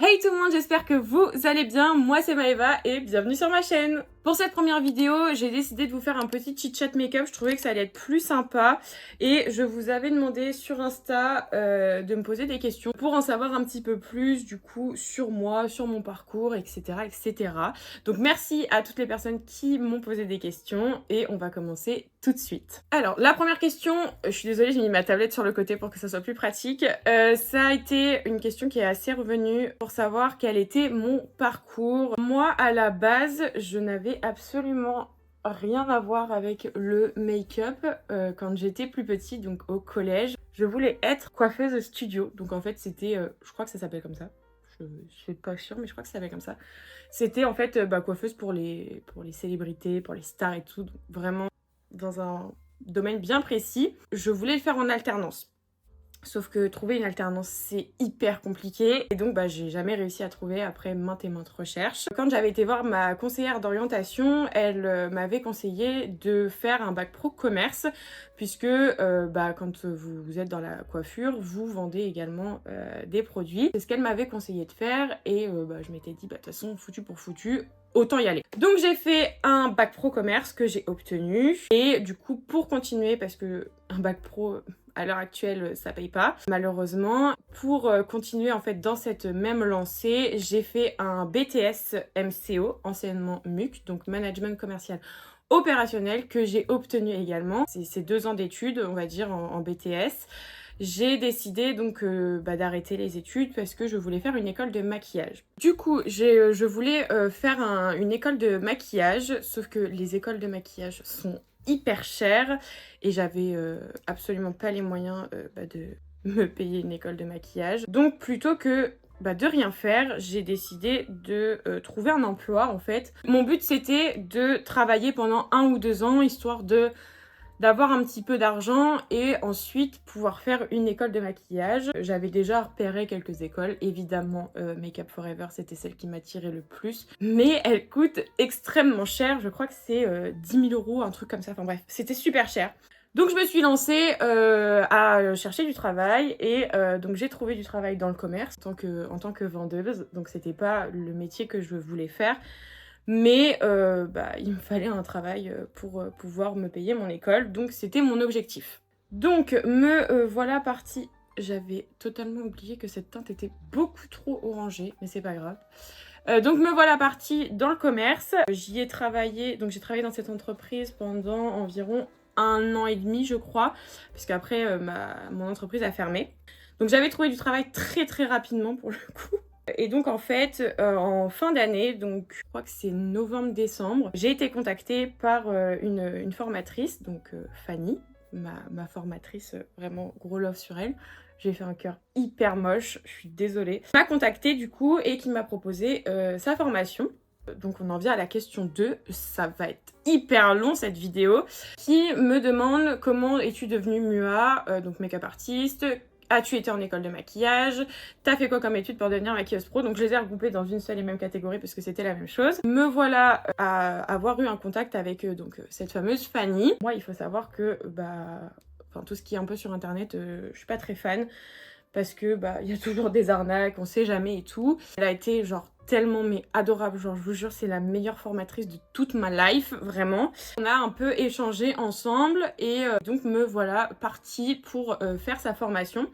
Hey tout le monde, j'espère que vous allez bien, moi c'est Maëva et bienvenue sur ma chaîne. Pour cette première vidéo, j'ai décidé de vous faire un petit chit-chat make-up, je trouvais que ça allait être plus sympa et je vous avais demandé sur Insta de me poser des questions pour en savoir un petit peu plus du coup sur moi, sur mon parcours, etc. etc. Donc merci à toutes les personnes qui m'ont posé des questions et on va commencer tout de suite. Alors la première question, je suis désolée j'ai mis ma tablette sur le côté pour que ça soit plus pratique, ça a été une question qui est assez revenue pour savoir quel était mon parcours. Moi à la base je n'avais absolument rien à voir avec le make-up quand j'étais plus petite, donc au collège. Je voulais être coiffeuse studio, donc en fait c'était, je crois que ça s'appelle comme ça. Je suis pas sûre mais je crois que ça s'appelle comme ça. C'était en fait coiffeuse pour les célébrités, pour les stars et tout, donc vraiment dans un domaine bien précis. Je voulais le faire en alternance. Sauf que trouver une alternance, c'est hyper compliqué. Et donc, j'ai jamais réussi à trouver après maintes et maintes recherches. Quand j'avais été voir ma conseillère d'orientation, elle m'avait conseillé de faire un bac pro commerce, puisque quand vous êtes dans la coiffure, vous vendez également des produits. C'est ce qu'elle m'avait conseillé de faire. Et je m'étais dit, de toute façon, foutu pour foutu, autant y aller. Donc j'ai fait un bac pro commerce que j'ai obtenu. Et du coup, pour continuer, parce que un bac pro à l'heure actuelle ça paye pas malheureusement, pour continuer en fait dans cette même lancée, j'ai fait un BTS MCO, anciennement MUC, donc management commercial opérationnel, que j'ai obtenu également. C'est 2 ans d'études on va dire en BTS. J'ai décidé donc d'arrêter les études parce que je voulais faire une école de maquillage. Du coup, je voulais faire une école de maquillage, sauf que les écoles de maquillage sont hyper chères et j'avais absolument pas les moyens de me payer une école de maquillage. Donc plutôt que de rien faire, j'ai décidé de trouver un emploi en fait. Mon but c'était de travailler pendant 1 ou 2 ans histoire d'avoir un petit peu d'argent et ensuite pouvoir faire une école de maquillage. J'avais déjà repéré quelques écoles, évidemment Make Up For Ever c'était celle qui m'attirait le plus, mais elle coûte extrêmement cher, je crois que c'est 10 000 €, un truc comme ça, enfin bref, c'était super cher. Donc je me suis lancée à chercher du travail et donc j'ai trouvé du travail dans le commerce en tant que vendeuse, donc c'était pas le métier que je voulais faire. Mais il me fallait un travail pour pouvoir me payer mon école, donc c'était mon objectif. Donc me voilà partie. J'avais totalement oublié que cette teinte était beaucoup trop orangée, mais c'est pas grave. Donc me voilà partie dans le commerce. J'y ai travaillé, donc j'ai travaillé dans cette entreprise pendant environ 1 an et demi je crois, puisqu'après mon entreprise a fermé. Donc j'avais trouvé du travail très très rapidement pour le coup. Et donc en fait, en fin d'année, donc je crois que c'est novembre-décembre, j'ai été contactée par une formatrice, donc Fanny, ma formatrice, vraiment gros love sur elle. J'ai fait un cœur hyper moche, je suis désolée. Elle m'a contactée du coup et qui m'a proposé sa formation. Donc on en vient à la question 2, ça va être hyper long cette vidéo, qui me demande comment es-tu devenue MUA, donc make-up artiste. As-tu été en école de maquillage? T'as fait quoi comme étude pour devenir maquilleuse pro? Donc je les ai regroupées dans une seule et même catégorie parce que c'était la même chose. Me voilà à avoir eu un contact avec cette fameuse Fanny. Moi il faut savoir que tout ce qui est un peu sur internet, je suis pas très fan. Parce que il y a toujours des arnaques, on sait jamais et tout. Elle a été genre tellement mais adorable, genre je vous jure c'est la meilleure formatrice de toute ma life, vraiment. On a un peu échangé ensemble et donc me voilà partie pour faire sa formation.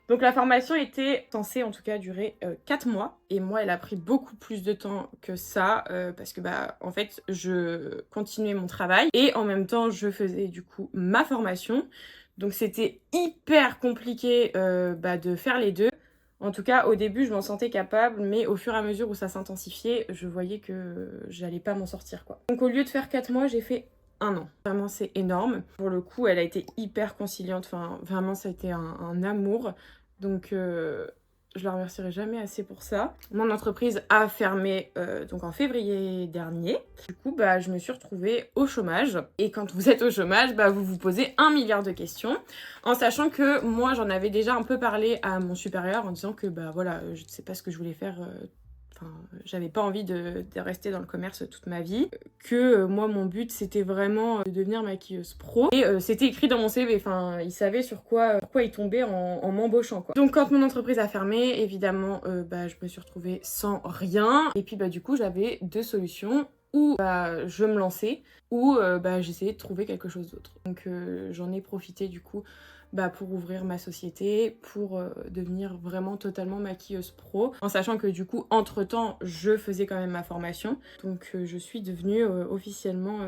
Donc la formation était censée en tout cas durer 4 mois et moi elle a pris beaucoup plus de temps que ça parce que en fait je continuais mon travail et en même temps je faisais du coup ma formation. Donc c'était hyper compliqué de faire les deux. En tout cas, au début, je m'en sentais capable, mais au fur et à mesure où ça s'intensifiait, je voyais que j'allais pas m'en sortir, quoi. Donc au lieu de faire 4 mois, j'ai fait 1 an. Vraiment, c'est énorme. Pour le coup, elle a été hyper conciliante. Enfin, vraiment, ça a été un amour. Donc je la remercierai jamais assez pour ça. Mon entreprise a fermé donc en février dernier. Du coup, je me suis retrouvée au chômage. Et quand vous êtes au chômage, vous vous posez 1 milliard de questions. En sachant que moi, j'en avais déjà un peu parlé à mon supérieur en disant que voilà, je ne sais pas ce que je voulais faire j'avais pas envie de rester dans le commerce toute ma vie, que moi mon but c'était vraiment de devenir maquilleuse pro, et c'était écrit dans mon CV, enfin ils savaient sur quoi ils tombaient en m'embauchant quoi. Donc quand mon entreprise a fermé, évidemment je me suis retrouvée sans rien, et puis du coup j'avais deux solutions, ou je me lançais, ou j'essayais de trouver quelque chose d'autre. Donc j'en ai profité du coup pour ouvrir ma société, pour devenir vraiment totalement maquilleuse pro, en sachant que du coup, entre-temps, je faisais quand même ma formation. Donc je suis devenue officiellement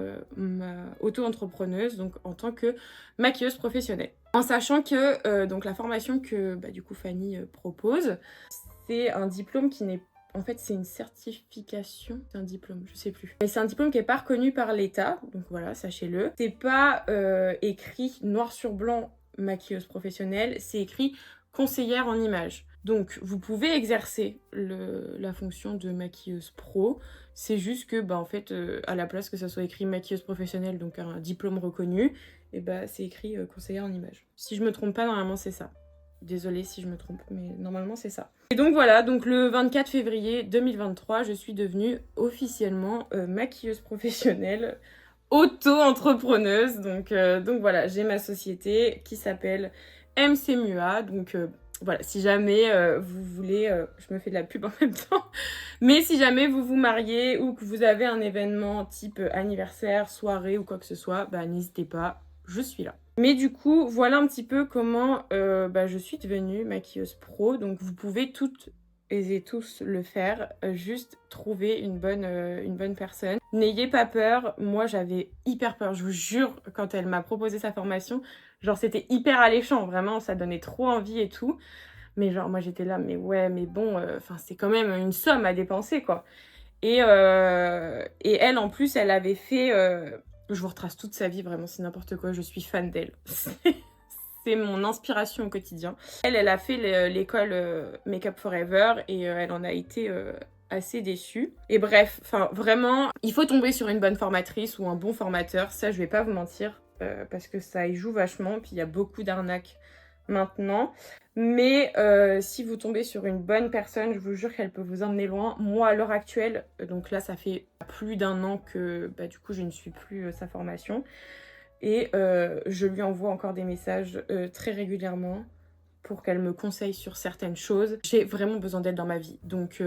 auto-entrepreneuse, donc en tant que maquilleuse professionnelle. En sachant que donc la formation que du coup Fanny propose, c'est un diplôme qui n'est en fait, c'est une certification, c'est un diplôme, je sais plus. Mais c'est un diplôme qui n'est pas reconnu par l'État, donc voilà, sachez-le. C'est pas écrit noir sur blanc maquilleuse professionnelle, c'est écrit conseillère en images. Donc vous pouvez exercer la fonction de maquilleuse pro, c'est juste que en fait à la place que ça soit écrit maquilleuse professionnelle, donc un diplôme reconnu, et c'est écrit conseillère en images. Si je me trompe pas, normalement c'est ça. Désolée si je me trompe, mais normalement c'est ça. Et donc voilà, donc le 24 février 2023, je suis devenue officiellement maquilleuse professionnelle, auto-entrepreneuse. Donc voilà, j'ai ma société qui s'appelle MC Mua. Donc voilà, si jamais vous voulez, je me fais de la pub en même temps, mais si jamais vous vous mariez ou que vous avez un événement type anniversaire, soirée ou quoi que ce soit, n'hésitez pas, je suis là. Mais du coup, voilà un petit peu comment je suis devenue maquilleuse pro. Donc vous pouvez toutes et tous le faire, juste trouver une bonne personne. N'ayez pas peur, moi j'avais hyper peur, je vous jure, quand elle m'a proposé sa formation, genre c'était hyper alléchant, vraiment, ça donnait trop envie et tout. Mais genre moi j'étais là, mais ouais, mais bon, c'est quand même une somme à dépenser quoi. Et elle en plus, elle avait fait... je vous retrace toute sa vie, vraiment, c'est n'importe quoi, je suis fan d'elle. C'est mon inspiration au quotidien. Elle a fait l'école Make Up Forever et elle en a été assez déçue. Et bref, vraiment, il faut tomber sur une bonne formatrice ou un bon formateur, ça je vais pas vous mentir, parce que ça y joue vachement, puis il y a beaucoup d'arnaques maintenant. Mais si vous tombez sur une bonne personne, je vous jure qu'elle peut vous emmener loin. Moi, à l'heure actuelle, donc là, ça fait plus d'un an que du coup, je ne suis plus sa formation. Et je lui envoie encore des messages très régulièrement pour qu'elle me conseille sur certaines choses. J'ai vraiment besoin d'elle dans ma vie. Donc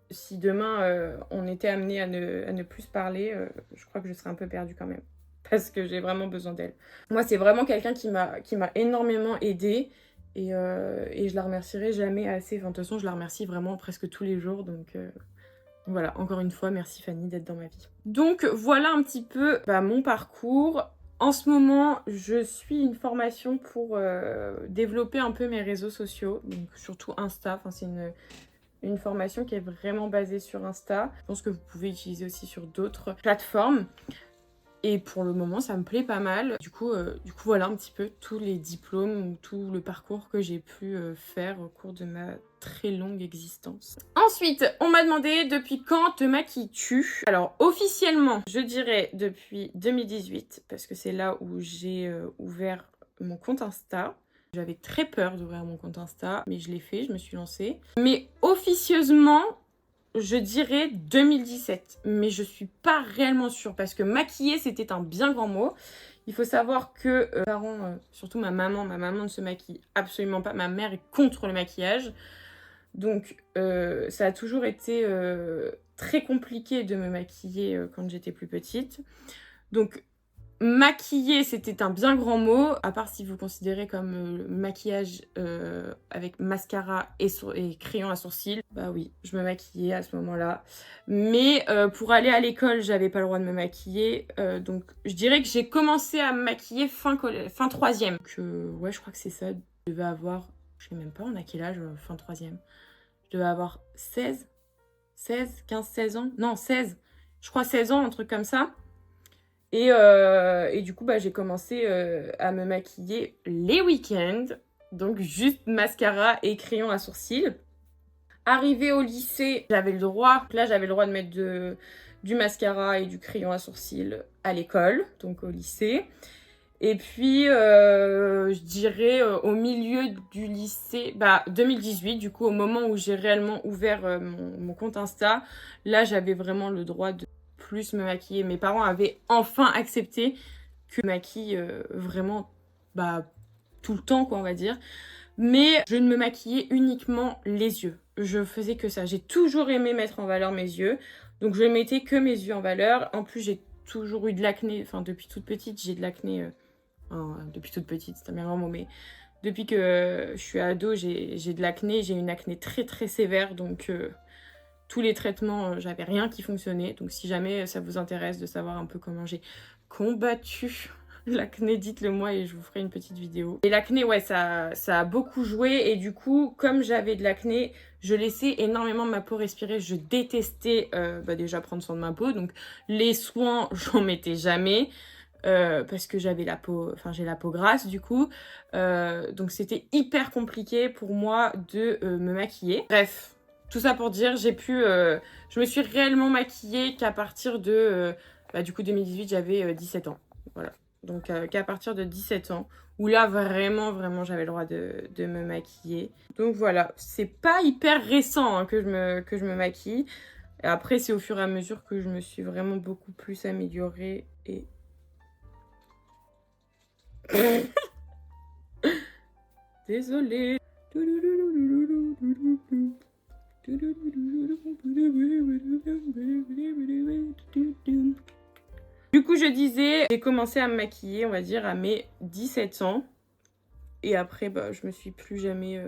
si demain on était amené à ne plus se parler, je crois que je serais un peu perdue quand même. Parce que j'ai vraiment besoin d'elle. Moi, c'est vraiment quelqu'un qui m'a énormément aidée. Et je la remercierai jamais assez. Enfin, de toute façon, je la remercie vraiment presque tous les jours. Donc voilà, encore une fois, merci Fanny d'être dans ma vie. Donc voilà un petit peu mon parcours. En ce moment, je suis une formation pour développer un peu mes réseaux sociaux. Donc surtout Insta. Enfin, c'est une formation qui est vraiment basée sur Insta. Je pense que vous pouvez utiliser aussi sur d'autres plateformes. Et pour le moment, ça me plaît pas mal. Du coup, voilà un petit peu tous les diplômes ou tout le parcours que j'ai pu faire au cours de ma très longue existence. Ensuite, on m'a demandé depuis quand te maquilles-tu? Alors, officiellement, je dirais depuis 2018, parce que c'est là où j'ai ouvert mon compte Insta. J'avais très peur d'ouvrir mon compte Insta, mais je l'ai fait, je me suis lancée. Mais officieusement, je dirais 2017, mais je suis pas réellement sûre parce que maquiller c'était un bien grand mot. Il faut savoir que mes parents, surtout ma maman ne se maquille absolument pas. Ma mère est contre le maquillage. Donc ça a toujours été très compliqué de me maquiller quand j'étais plus petite. Donc maquiller, c'était un bien grand mot, à part si vous considérez comme maquillage avec mascara et crayon à sourcils. Bah oui, je me maquillais à ce moment-là. Mais pour aller à l'école, j'avais pas le droit de me maquiller. Donc je dirais que j'ai commencé à me maquiller fin 3e. Donc ouais, je crois que c'est ça. Je devais avoir, je sais même pas, on a quel âge fin 3e? Je devais avoir 16, 15, 16 ans. Non, 16. Je crois 16 ans, un truc comme ça. Et du coup, j'ai commencé à me maquiller les week-ends. Donc, juste mascara et crayon à sourcils. Arrivée au lycée, j'avais le droit. Là, j'avais le droit de mettre du mascara et du crayon à sourcils à l'école, donc au lycée. Et puis, je dirais au milieu du lycée, 2018, du coup, au moment où j'ai réellement ouvert mon compte Insta, là, j'avais vraiment le droit de plus me maquiller. Mes parents avaient enfin accepté que je me maquille vraiment tout le temps, quoi, on va dire. Mais je ne me maquillais uniquement les yeux. Je faisais que ça. J'ai toujours aimé mettre en valeur mes yeux. Donc, je mettais que mes yeux en valeur. En plus, j'ai toujours eu de l'acné. Enfin, depuis toute petite, j'ai de l'acné. Depuis toute petite, c'est un bien grand mot, mais depuis que je suis ado, j'ai de l'acné. J'ai une acné très très sévère, donc tous les traitements, j'avais rien qui fonctionnait. Donc si jamais ça vous intéresse de savoir un peu comment j'ai combattu l'acné, dites-le moi et je vous ferai une petite vidéo. Et l'acné, ouais, ça a beaucoup joué. Et du coup, comme j'avais de l'acné, je laissais énormément ma peau respirer. Je détestais déjà prendre soin de ma peau. Donc les soins, j'en mettais jamais. Parce que j'avais la peau, enfin j'ai la peau grasse du coup, donc c'était hyper compliqué pour moi de me maquiller. Bref, tout ça pour dire, je me suis réellement maquillée qu'à partir de, du coup 2018 j'avais 17 ans, voilà. Donc qu'à partir de 17 ans, où là vraiment vraiment j'avais le droit de me maquiller. Donc voilà, c'est pas hyper récent hein, que je me maquille. Et après c'est au fur et à mesure que je me suis vraiment beaucoup plus améliorée et désolée. Du coup, je disais, j'ai commencé à me maquiller, on va dire, à mes 17 ans. Et après, je me suis plus jamais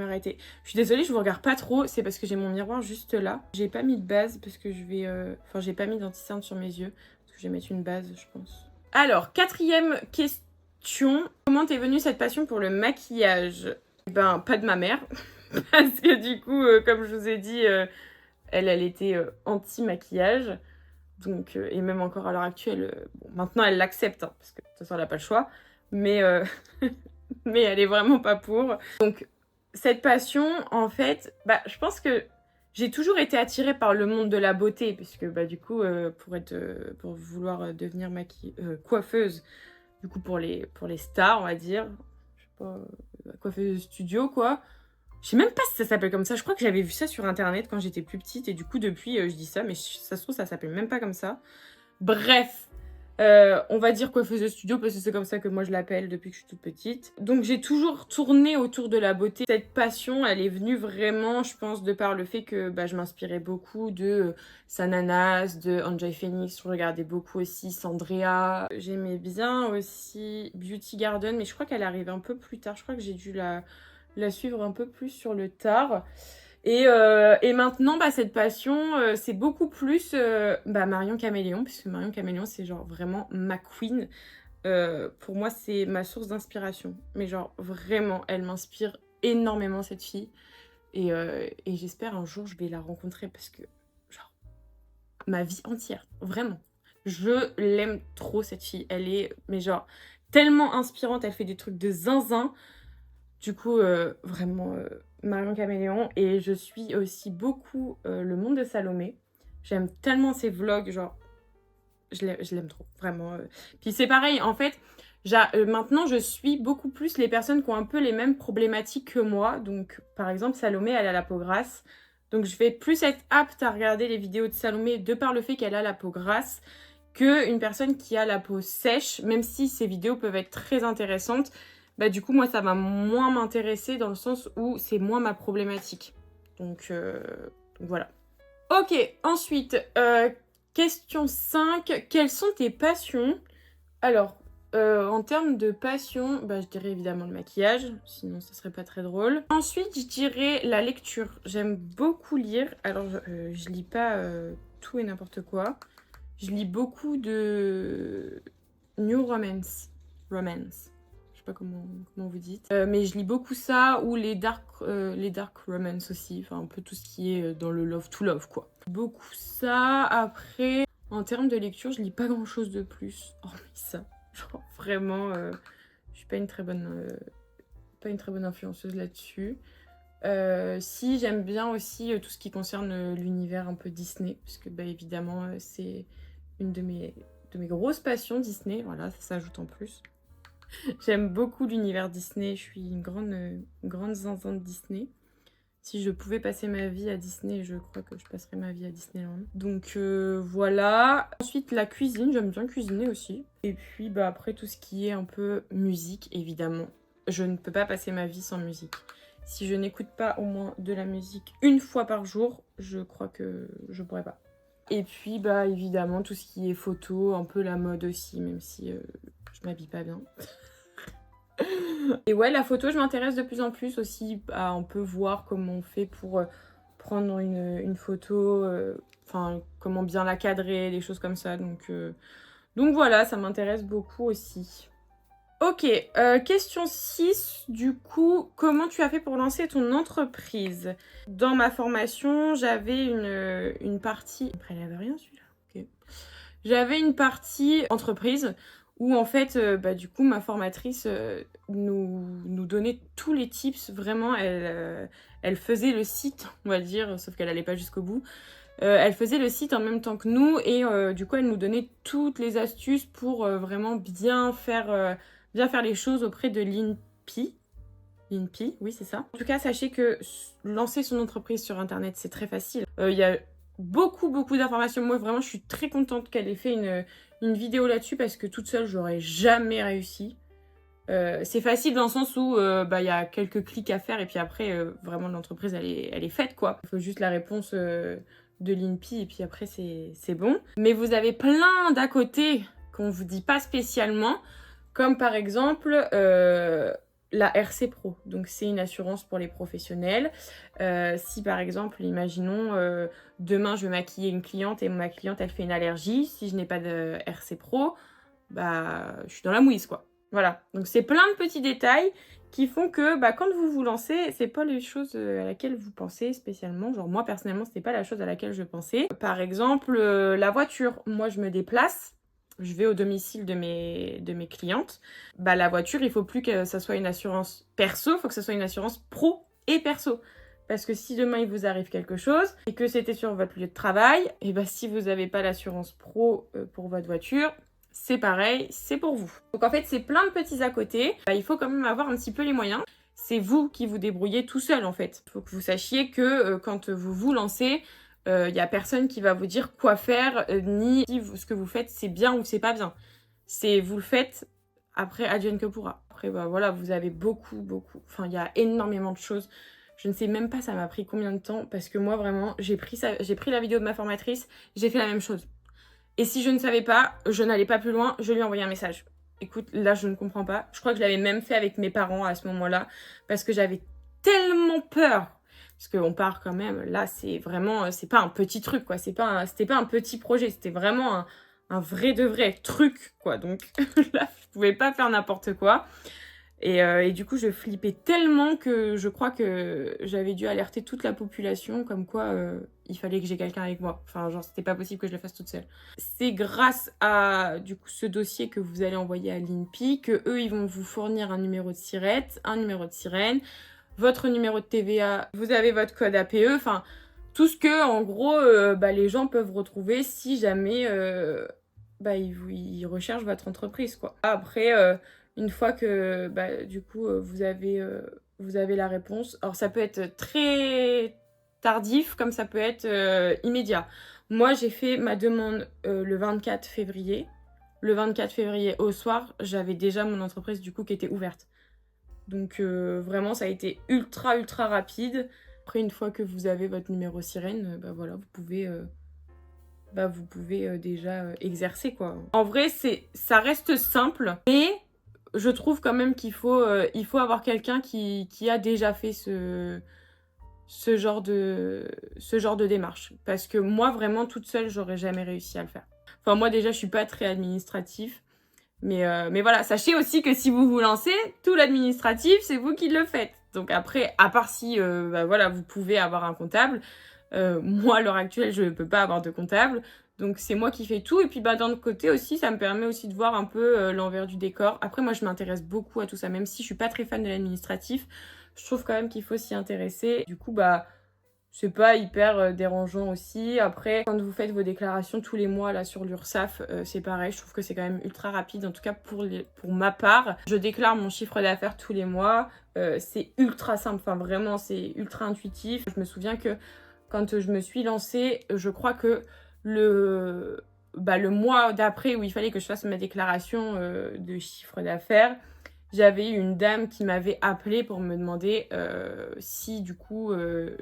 arrêtée. Je suis désolée, je vous regarde pas trop. C'est parce que j'ai mon miroir juste là. J'ai pas mis de base parce que je vais... Enfin, j'ai pas mis d'anti-cerne sur mes yeux. Parce que je vais mettre une base, je pense. Alors, quatrième question. Comment t'es venue cette passion pour le maquillage? Ben, pas de ma mère. Parce que du coup, comme je vous ai dit, elle était anti-maquillage. Donc, et même encore à l'heure actuelle, bon, maintenant elle l'accepte, hein, parce que de toute façon elle n'a pas le choix. Mais, mais elle est vraiment pas pour. Donc, cette passion, en fait, je pense que j'ai toujours été attirée par le monde de la beauté, puisque du coup, pour vouloir devenir coiffeuse, du coup pour les stars, on va dire, je sais pas, coiffeuse de studio, quoi. Je sais même pas si ça s'appelle comme ça. Je crois que j'avais vu ça sur internet quand j'étais plus petite. Et du coup, depuis, je dis ça. Mais ça se trouve, ça s'appelle même pas comme ça. Bref. On va dire coiffeuse de studio parce que c'est comme ça que moi je l'appelle depuis que je suis toute petite. Donc j'ai toujours tourné autour de la beauté. Cette passion, elle est venue vraiment, je pense, de par le fait que je m'inspirais beaucoup de Sananas, de Enjoy Phoenix. Je regardais beaucoup aussi Sandrea. J'aimais bien aussi Beauty Garden, mais je crois qu'elle arrive un peu plus tard. Je crois que j'ai dû la suivre un peu plus sur le tard. Et maintenant, cette passion, c'est beaucoup plus Marion Caméléon, puisque Marion Caméléon, c'est genre vraiment ma queen. Pour moi, c'est ma source d'inspiration. Mais genre, vraiment, elle m'inspire énormément, cette fille. Et j'espère un jour, je vais la rencontrer parce que, genre, ma vie entière, vraiment. Je l'aime trop, cette fille. Elle est, mais genre, tellement inspirante. Elle fait des trucs de zinzin. Du coup, vraiment, Marion Caméléon. Et je suis aussi beaucoup le monde de Salomé. J'aime tellement ses vlogs, genre, je l'aime trop, vraiment. Puis c'est pareil, en fait, maintenant, je suis beaucoup plus les personnes qui ont un peu les mêmes problématiques que moi. Donc, par exemple, Salomé, elle a la peau grasse. Donc, je vais plus être apte à regarder les vidéos de Salomé de par le fait qu'elle a la peau grasse qu'une personne qui a la peau sèche, même si ces vidéos peuvent être très intéressantes. Du coup, moi, ça va moins m'intéresser dans le sens où c'est moins ma problématique. Donc voilà. Ok, ensuite, question 5. Quelles sont tes passions? Alors, en termes de passion, je dirais évidemment le maquillage, sinon ça serait pas très drôle. Ensuite, je dirais la lecture. J'aime beaucoup lire. Alors, je lis pas tout et n'importe quoi. Je lis beaucoup de New Romance. Je sais pas comment vous dites. Mais je lis beaucoup ça, ou les dark romance aussi. Enfin, un peu tout ce qui est dans le love to love, quoi. Beaucoup ça. Après, en termes de lecture, je lis pas grand chose de plus. Hormis ça. Genre, vraiment, je suis pas une très bonne influenceuse là-dessus. Si, j'aime bien aussi tout ce qui concerne l'univers un peu Disney, parce que évidemment c'est une de de mes grosses passions, Disney. Voilà, ça s'ajoute en plus. J'aime beaucoup l'univers Disney. Je suis une grande zinzin de Disney. Si je pouvais passer ma vie à Disney, je crois que je passerais ma vie à Disneyland. Donc voilà. Ensuite, la cuisine. J'aime bien cuisiner aussi. Et puis bah, après, tout ce qui est un peu musique, évidemment. Je ne peux pas passer ma vie sans musique. Si je n'écoute pas au moins de la musique une fois par jour, je crois que je pourrais pas. Et puis bah évidemment tout ce qui est photo, un peu la mode aussi, même si je m'habille pas bien. Et ouais, la photo, je m'intéresse de plus en plus aussi à un peu voir comment on fait pour prendre une photo, enfin comment bien la cadrer, des choses comme ça. Donc voilà, ça m'intéresse beaucoup aussi. Ok, question 6, du coup, comment tu as fait pour lancer ton entreprise? Dans ma formation, j'avais une partie... Après, il avait rien celui-là, ok. J'avais une partie entreprise où en fait, bah, du coup, ma formatrice nous donnait tous les tips, vraiment, elle faisait le site, on va dire, sauf qu'elle n'allait pas jusqu'au bout. Elle faisait le site en même temps que nous et du coup, elle nous donnait toutes les astuces pour vraiment bien faire les choses auprès de l'INPI. l'INPI, oui, c'est ça. En tout cas, sachez que lancer son entreprise sur Internet, c'est très facile. Il y a beaucoup d'informations. Moi, vraiment, je suis très contente qu'elle ait fait une vidéo là-dessus parce que toute seule, j'aurais jamais réussi. C'est facile dans le sens où bah, y a quelques clics à faire et puis après, vraiment, l'entreprise, elle est faite, quoi. Il faut juste la réponse de l'INPI et puis après, c'est bon. Mais vous avez plein d'à côté qu'on vous dit pas spécialement. Comme par exemple la RC Pro. Donc c'est une assurance pour les professionnels. Si par exemple, imaginons, demain je vais maquiller une cliente et ma cliente elle fait une allergie. Si je n'ai pas de RC Pro, bah je suis dans la mouise quoi. Voilà. Donc c'est plein de petits détails qui font que bah, quand vous vous lancez, c'est pas les choses à laquelle vous pensez spécialement. Genre moi personnellement, c'était pas la chose à laquelle je pensais. Par exemple, la voiture. Moi je me déplace. Je vais au domicile de mes clientes, bah la voiture, il faut plus que ça soit une assurance perso, il faut que ça soit une assurance pro et perso. Parce que si demain il vous arrive quelque chose et que c'était sur votre lieu de travail, et bah si vous n'avez pas l'assurance pro pour votre voiture, c'est pareil, c'est pour vous. Donc en fait, c'est plein de petits à côté. Bah, il faut quand même avoir un petit peu les moyens. C'est vous qui vous débrouillez tout seul en fait. Il faut que vous sachiez que quand vous vous lancez, il n'y a personne qui va vous dire quoi faire, ni si ce que vous faites c'est bien ou c'est pas bien. C'est vous le faites, après advienne que pourra. Après bah voilà, vous avez beaucoup, enfin il y a énormément de choses. Je ne sais même pas ça m'a pris combien de temps parce que moi vraiment j'ai pris la vidéo de ma formatrice, j'ai fait la même chose. Et si je ne savais pas, je n'allais pas plus loin, je lui ai envoyé un message. Écoute, là je ne comprends pas. Je crois que je l'avais même fait avec mes parents à ce moment-là parce que j'avais tellement peur. Parce qu'on part quand même, là c'est vraiment, c'est pas un petit truc quoi, c'était pas un petit projet, c'était vraiment un vrai de vrai truc quoi. Donc là je pouvais pas faire n'importe quoi. Et du coup je flippais tellement que je crois que j'avais dû alerter toute la population comme quoi il fallait que j'ai quelqu'un avec moi. Enfin genre c'était pas possible que je le fasse toute seule. C'est grâce à du coup ce dossier que vous allez envoyer à l'INPI que eux ils vont vous fournir un numéro de sirette, un numéro de sirène, votre numéro de TVA, vous avez votre code APE, enfin tout ce que en gros bah, les gens peuvent retrouver si jamais bah, ils recherchent votre entreprise quoi. Après une fois que bah, du coup vous avez la réponse, alors ça peut être très tardif comme ça peut être immédiat. Moi j'ai fait ma demande le 24 février. Le 24 février au soir, j'avais déjà mon entreprise du coup qui était ouverte. Donc vraiment ça a été ultra rapide. Après une fois que vous avez votre numéro sirène, bah voilà, vous pouvez déjà exercer quoi. En vrai ça reste simple, mais je trouve quand même qu'il faut avoir quelqu'un qui a déjà fait ce genre de démarche. Parce que moi vraiment toute seule j'aurais jamais réussi à le faire. Enfin moi déjà je suis pas très administratif. Mais voilà, sachez aussi que si vous vous lancez, tout l'administratif, c'est vous qui le faites. Donc après, à part si bah voilà, vous pouvez avoir un comptable, moi à l'heure actuelle, je ne peux pas avoir de comptable. Donc c'est moi qui fais tout. Et puis bah, d'un autre côté aussi, ça me permet aussi de voir un peu l'envers du décor. Après, moi, je m'intéresse beaucoup à tout ça. Même si je suis pas très fan de l'administratif, je trouve quand même qu'il faut s'y intéresser. Du coup, bah, c'est pas hyper dérangeant aussi. Après, quand vous faites vos déclarations tous les mois là sur l'URSSAF, c'est pareil. Je trouve que c'est quand même ultra rapide. En tout cas, pour ma part, je déclare mon chiffre d'affaires tous les mois. C'est ultra simple. Enfin, vraiment, c'est ultra intuitif. Je me souviens que quand je me suis lancée, je crois que le mois d'après où il fallait que je fasse ma déclaration de chiffre d'affaires, j'avais eu une dame qui m'avait appelée pour me demander si du coup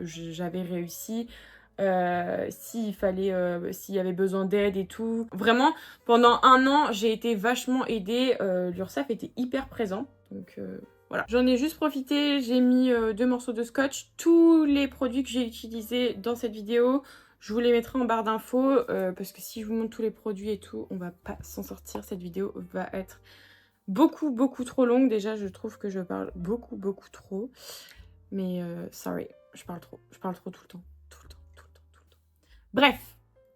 j'avais réussi, s'il y avait besoin d'aide et tout. Vraiment, pendant un an, j'ai été vachement aidée. L'URSSAF était hyper présent. Donc voilà. J'en ai juste profité, j'ai mis 2 morceaux de scotch. Tous les produits que j'ai utilisés dans cette vidéo, je vous les mettrai en barre d'infos parce que si je vous montre tous les produits et tout, on va pas s'en sortir. Cette vidéo va être beaucoup trop longue. Déjà, je trouve que je parle beaucoup trop. Mais sorry, je parle trop tout le temps. Bref,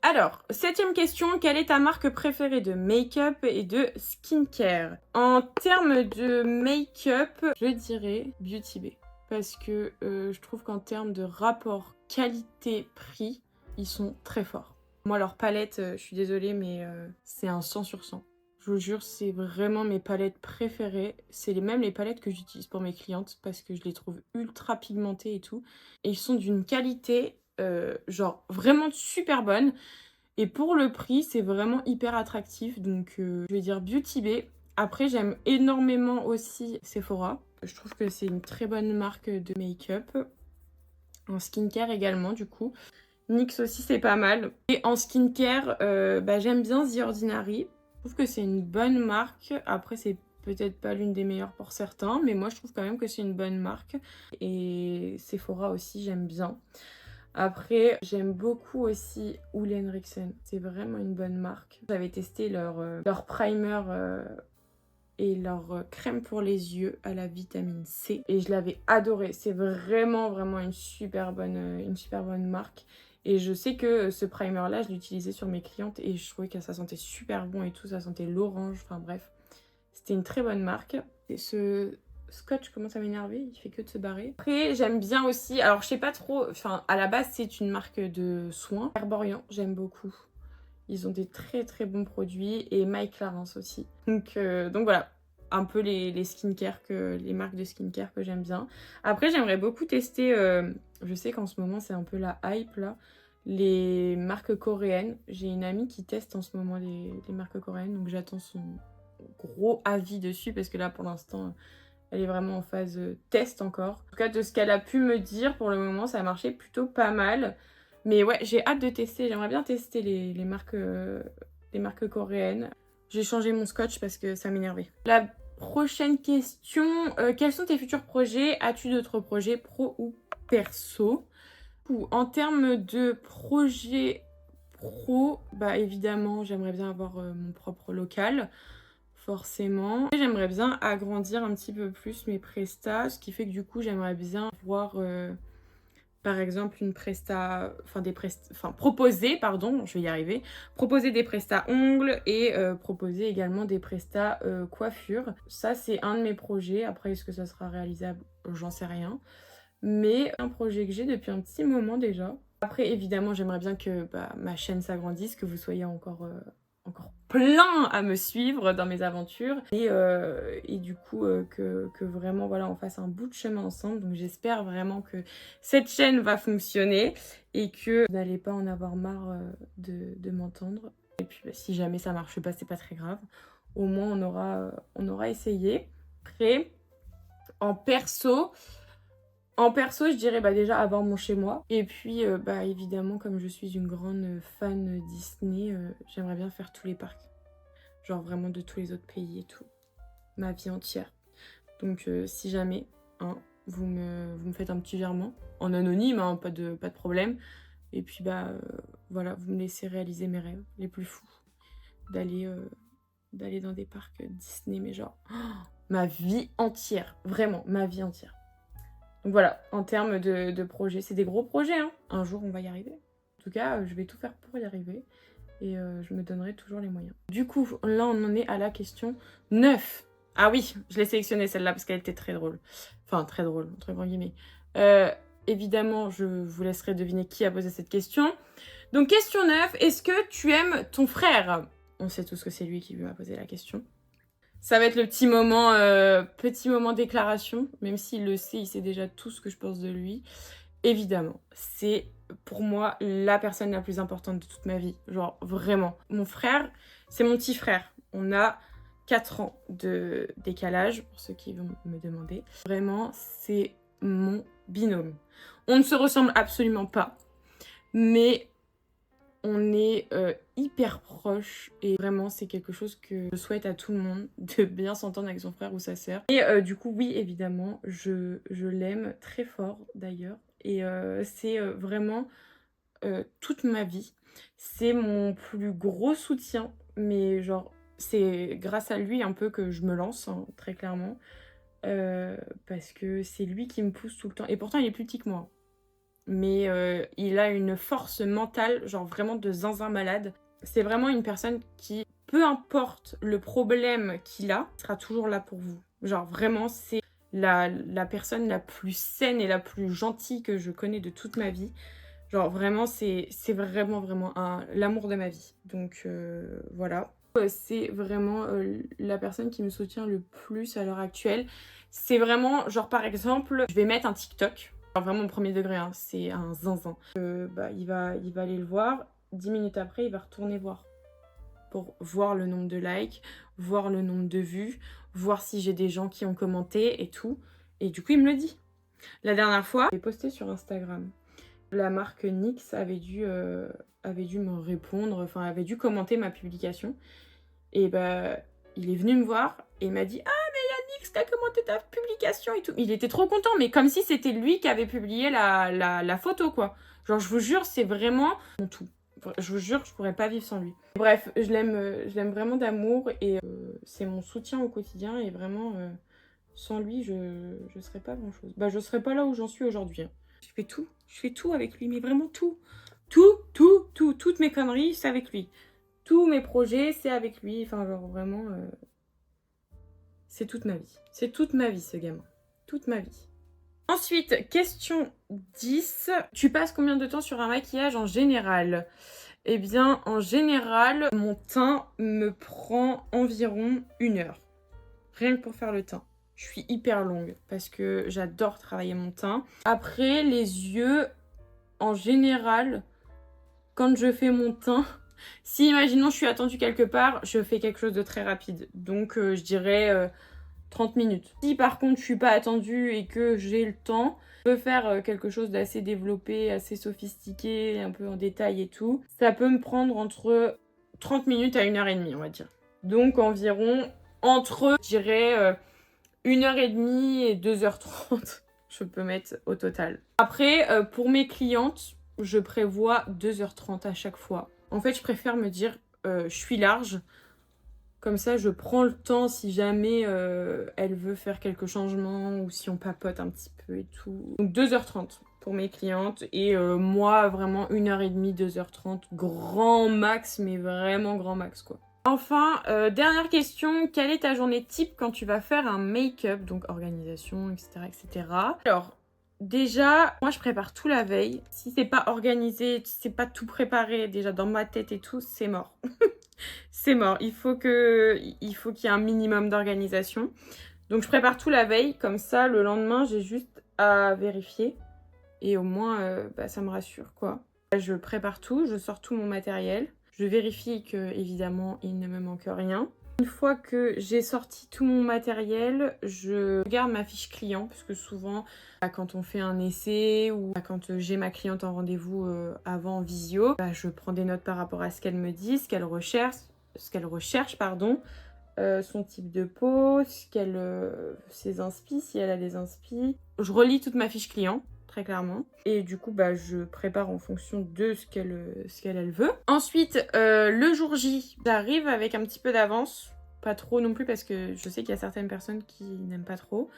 alors, 7e question, quelle est ta marque préférée de make-up et de skincare? En termes de make-up, je dirais Beauty Bay. Parce que je trouve qu'en termes de rapport qualité-prix, ils sont très forts. Moi, leur palette, je suis désolée, mais c'est un 100 sur 100. Je vous jure, c'est vraiment mes palettes préférées. C'est même les palettes que j'utilise pour mes clientes parce que je les trouve ultra pigmentées et tout. Et ils sont d'une qualité, genre, vraiment super bonne. Et pour le prix, c'est vraiment hyper attractif. Donc, je vais dire Beauty Bay. Après, j'aime énormément aussi Sephora. Je trouve que c'est une très bonne marque de make-up. En skincare également, du coup. NYX aussi, c'est pas mal. Et en skincare, j'aime bien The Ordinary. Je trouve que c'est une bonne marque. Après, c'est peut-être pas l'une des meilleures pour certains, mais moi, je trouve quand même que c'est une bonne marque. Et Sephora aussi, j'aime bien. Après, j'aime beaucoup aussi Ole Henriksen. C'est vraiment une bonne marque. J'avais testé leur primer et leur crème pour les yeux à la vitamine C. Et je l'avais adoré. C'est vraiment une super bonne marque. Et je sais que ce primer-là, je l'utilisais sur mes clientes et je trouvais que ça sentait super bon et tout. Ça sentait l'orange. Enfin bref, c'était une très bonne marque. Et ce scotch commence à m'énerver, il fait que de se barrer. Après, j'aime bien aussi, alors je sais pas trop, enfin à la base c'est une marque de soins. Herborian, j'aime beaucoup. Ils ont des très bons produits et My Clarins aussi. Donc voilà, un peu les marques de skincare que j'aime bien. Après, j'aimerais beaucoup tester, je sais qu'en ce moment c'est un peu la hype là, les marques coréennes. J'ai une amie qui teste en ce moment les marques coréennes, donc j'attends son gros avis dessus parce que là pour l'instant elle est vraiment en phase test encore. En tout cas, de ce qu'elle a pu me dire, pour le moment, ça a marché plutôt pas mal. Mais ouais, j'ai hâte de tester. J'aimerais bien tester les marques coréennes. J'ai changé mon scotch parce que ça m'énervait. La prochaine question. Quels sont tes futurs projets? As-tu d'autres projets pro ou perso? En termes de projets pro, évidemment, j'aimerais bien avoir mon propre local. Forcément. J'aimerais bien agrandir un petit peu plus mes prestats, ce qui fait que du coup j'aimerais bien voir par exemple une presta, proposer, pardon, je vais y arriver, proposer des prestats ongles et proposer également des prestats coiffure. Ça c'est un de mes projets, après est-ce que ça sera réalisable, j'en sais rien. Mais un projet que j'ai depuis un petit moment déjà. Après évidemment j'aimerais bien que ma chaîne s'agrandisse, que vous soyez encore plein à me suivre dans mes aventures et du coup que vraiment voilà on fasse un bout de chemin ensemble. Donc j'espère vraiment que cette chaîne va fonctionner et que vous n'allez pas en avoir marre de m'entendre. Et puis si jamais ça marche pas, c'est pas très grave, au moins on aura essayé. Après en perso, je dirais déjà avoir mon chez moi. Et puis, évidemment, comme je suis une grande fan Disney, j'aimerais bien faire tous les parcs. Genre vraiment de tous les autres pays et tout. Ma vie entière. Donc, si jamais, vous me faites un petit virement. En anonyme, pas de problème. Et puis, voilà, vous me laissez réaliser mes rêves les plus fous. D'aller dans des parcs Disney, mais genre, ma vie entière. Vraiment, ma vie entière. Donc voilà, en termes de projets, c'est des gros projets, hein. Un jour, on va y arriver. En tout cas, je vais tout faire pour y arriver. Et je me donnerai toujours les moyens. Du coup, là, on en est à la question 9. Ah oui, je l'ai sélectionnée celle-là parce qu'elle était très drôle. Enfin, très drôle, entre grands guillemets. évidemment, je vous laisserai deviner qui a posé cette question. Donc, question 9, est-ce que tu aimes ton frère? On sait tous que c'est lui qui m'a posé la question. Ça va être le petit moment déclaration, même s'il le sait, il sait déjà tout ce que je pense de lui. Évidemment, c'est pour moi la personne la plus importante de toute ma vie. Genre, vraiment. Mon frère, c'est mon petit frère. On a 4 ans de décalage, pour ceux qui vont me demander. Vraiment, c'est mon binôme. On ne se ressemble absolument pas, mais on est hyper proches et vraiment c'est quelque chose que je souhaite à tout le monde, de bien s'entendre avec son frère ou sa sœur. Et du coup, oui, évidemment, je l'aime très fort d'ailleurs. Et c'est vraiment toute ma vie. C'est mon plus gros soutien, mais genre, c'est grâce à lui un peu que je me lance, hein, très clairement. Parce que c'est lui qui me pousse tout le temps. Et pourtant, il est plus petit que moi. Mais il a une force mentale, genre vraiment de zinzin malade. C'est vraiment une personne qui, peu importe le problème qu'il a, sera toujours là pour vous. Genre vraiment, c'est la personne la plus saine et la plus gentille que je connais de toute ma vie. Genre vraiment, c'est vraiment l'amour de ma vie. Donc voilà. C'est vraiment la personne qui me soutient le plus à l'heure actuelle. C'est vraiment, genre par exemple, je vais mettre un TikTok. Alors vraiment au premier degré, hein, c'est un zinzin. Il va aller le voir. 10 minutes après, il va retourner voir. Pour voir le nombre de likes, voir le nombre de vues, voir si j'ai des gens qui ont commenté et tout. Et du coup, il me le dit. La dernière fois, j'ai posté sur Instagram. La marque NYX avait dû me répondre, enfin avait dû commenter ma publication. Et bah, il est venu me voir et il m'a dit « Ah, mais il y a NYX qui a commenté ta publication et tout ». Il était trop content, mais comme si c'était lui qui avait publié la photo, quoi. Genre, je vous jure, c'est vraiment mon tout. Je vous jure, je pourrais pas vivre sans lui. Bref, je l'aime vraiment d'amour et c'est mon soutien au quotidien et vraiment, sans lui, je serais pas grand-chose. Bah, je serais pas là où j'en suis aujourd'hui, hein. Je fais tout avec lui, mais vraiment tout. Toutes mes conneries, c'est avec lui. Tous mes projets, c'est avec lui. Enfin, genre vraiment, c'est toute ma vie. C'est toute ma vie, ce gamin. Toute ma vie. Ensuite, question 10. Tu passes combien de temps sur un maquillage en général? Eh bien, en général, mon teint me prend environ 1 heure. Rien que pour faire le teint. Je suis hyper longue parce que j'adore travailler mon teint. Après, les yeux, en général, quand je fais mon teint, si imaginons je suis attendue quelque part, je fais quelque chose de très rapide. Donc je dirais 30 minutes. Si par contre je suis pas attendue et que j'ai le temps, je peux faire quelque chose d'assez développé, assez sophistiqué, un peu en détail et tout. Ça peut me prendre entre 30 minutes à 1h30, on va dire. Donc environ entre, je dirais, 1h30 et 2h30, je peux mettre au total. Après, pour mes clientes, je prévois 2h30 à chaque fois. En fait, je préfère me dire, je suis large. Comme ça, je prends le temps si jamais elle veut faire quelques changements ou si on papote un petit peu et tout. Donc 2h30 pour mes clientes et moi, vraiment 1h30, 2h30, grand max, mais vraiment grand max, quoi. Enfin, dernière question, quelle est ta journée type quand tu vas faire un make-up, donc organisation, etc., etc. Alors, déjà, moi je prépare tout la veille. Si c'est pas organisé, si c'est pas tout préparé déjà dans ma tête et tout, c'est mort. C'est mort. Il faut qu'il y ait un minimum d'organisation. Donc je prépare tout la veille, comme ça le lendemain j'ai juste à vérifier et au moins ça me rassure, quoi. Je prépare tout, je sors tout mon matériel. Je vérifie que, évidemment, il ne me manque rien. Une fois que j'ai sorti tout mon matériel, je regarde ma fiche client, parce que souvent, quand on fait un essai ou quand j'ai ma cliente en rendez-vous avant en visio, je prends des notes par rapport à ce qu'elle me dit, ce qu'elle recherche, son type de peau, ses inspi, si elle a des inspi. Je relis toute ma fiche client. Très clairement. Et du coup, je prépare en fonction de ce qu'elle veut. Ensuite, le jour J, j'arrive avec un petit peu d'avance. Pas trop non plus parce que je sais qu'il y a certaines personnes qui n'aiment pas trop.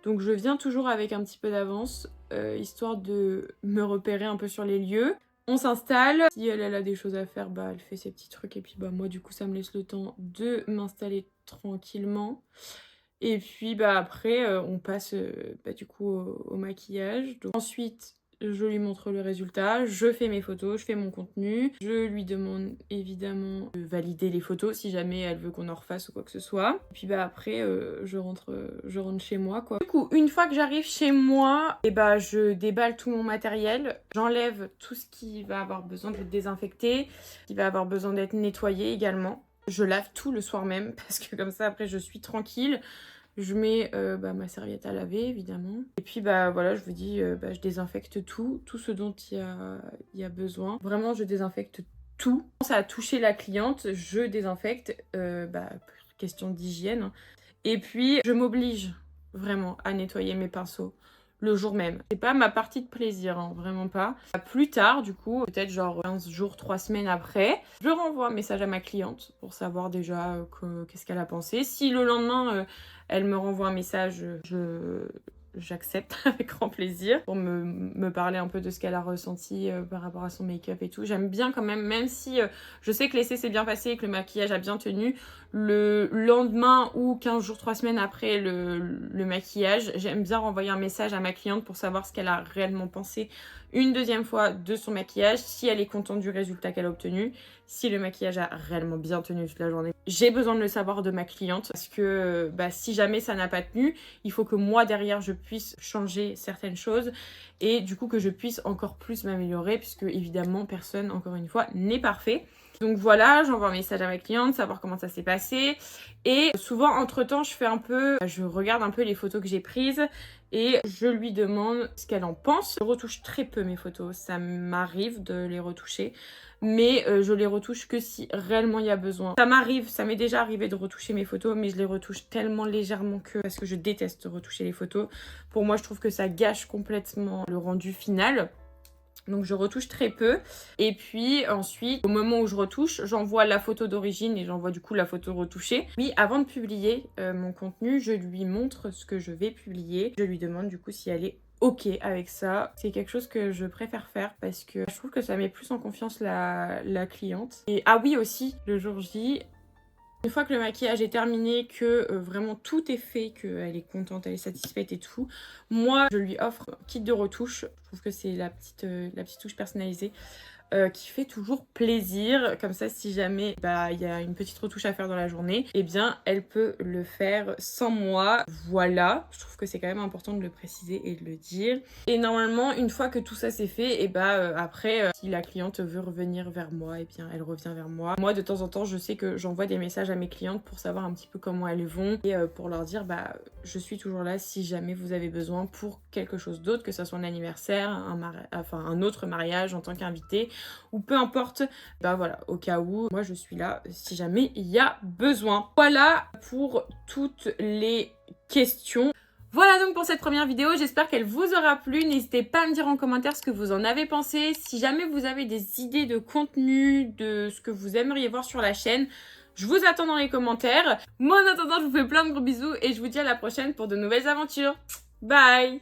Donc je viens toujours avec un petit peu d'avance, histoire de me repérer un peu sur les lieux. On s'installe. Si elle a des choses à faire, elle fait ses petits trucs. Et puis moi, du coup, ça me laisse le temps de m'installer tranquillement. Et puis après, on passe du coup au maquillage. Donc, ensuite, je lui montre le résultat, je fais mes photos, je fais mon contenu, je lui demande évidemment de valider les photos si jamais elle veut qu'on en refasse ou quoi que ce soit. Et puis bah après je rentre chez moi quoi. Du coup une fois que j'arrive chez moi, et bah je déballe tout mon matériel, j'enlève tout ce qui va avoir besoin d'être désinfecté, qui va avoir besoin d'être nettoyé également. Je lave tout le soir même parce que comme ça après je suis tranquille. Je mets ma serviette à laver évidemment. Et puis bah voilà, je vous dis, je désinfecte tout ce dont il y a besoin. Vraiment, je désinfecte tout. Quand ça a touché la cliente, je désinfecte, question d'hygiène. Et puis, je m'oblige vraiment à nettoyer mes pinceaux le jour même. C'est pas ma partie de plaisir, hein, vraiment pas. Plus tard, du coup, peut-être genre 15 jours, 3 semaines après, je renvoie un message à ma cliente pour savoir déjà qu'est-ce qu'elle a pensé. Si le lendemain, elle me renvoie un message, j'accepte avec grand plaisir pour me parler un peu de ce qu'elle a ressenti par rapport à son make-up et tout. J'aime bien quand même si je sais que l'essai s'est bien passé et que le maquillage a bien tenu, le lendemain ou 15 jours, 3 semaines après le maquillage, j'aime bien renvoyer un message à ma cliente pour savoir ce qu'elle a réellement pensé une deuxième fois de son maquillage, si elle est contente du résultat qu'elle a obtenu, si le maquillage a réellement bien tenu toute la journée. J'ai besoin de le savoir de ma cliente parce que si jamais ça n'a pas tenu, il faut que moi derrière je puisse changer certaines choses et du coup que je puisse encore plus m'améliorer puisque évidemment personne, encore une fois, n'est parfait. Donc voilà, j'envoie un message à ma cliente, savoir comment ça s'est passé. Et souvent, entre-temps, je regarde un peu les photos que j'ai prises et je lui demande ce qu'elle en pense. Je retouche très peu mes photos, ça m'arrive de les retoucher, mais je les retouche que si réellement il y a besoin. Ça m'est déjà arrivé de retoucher mes photos, mais je les retouche tellement légèrement parce que je déteste retoucher les photos. Pour moi, je trouve que ça gâche complètement le rendu final. Donc je retouche très peu et puis ensuite au moment où je retouche, j'envoie la photo d'origine et j'envoie du coup la photo retouchée. Puis avant de publier mon contenu, je lui montre ce que je vais publier. Je lui demande du coup si elle est ok avec ça. C'est quelque chose que je préfère faire parce que je trouve que ça met plus en confiance la cliente. Et ah oui aussi, le jour J, une fois que le maquillage est terminé, que vraiment tout est fait, qu'elle est contente, elle est satisfaite et tout, moi je lui offre un kit de retouche. Je trouve que c'est la petite touche personnalisée qui fait toujours plaisir. Comme ça, si jamais il y a une petite retouche à faire dans la journée, eh bien elle peut le faire sans moi. Voilà, je trouve que c'est quand même important de le préciser et de le dire. Et normalement, une fois que tout ça c'est fait, après, si la cliente veut revenir vers moi, eh bien elle revient vers moi. Moi, de temps en temps, je sais que j'envoie des messages à mes clientes pour savoir un petit peu comment elles vont et pour leur dire je suis toujours là si jamais vous avez besoin pour quelque chose d'autre, que ce soit un anniversaire, un autre mariage en tant qu'invité, ou peu importe, voilà, au cas où, moi je suis là si jamais il y a besoin. Voilà pour toutes les questions. Voilà donc pour cette première vidéo, j'espère qu'elle vous aura plu. N'hésitez pas à me dire en commentaire ce que vous en avez pensé. Si jamais vous avez des idées de contenu, de ce que vous aimeriez voir sur la chaîne, je vous attends dans les commentaires. Moi en attendant, je vous fais plein de gros bisous et je vous dis à la prochaine pour de nouvelles aventures. Bye!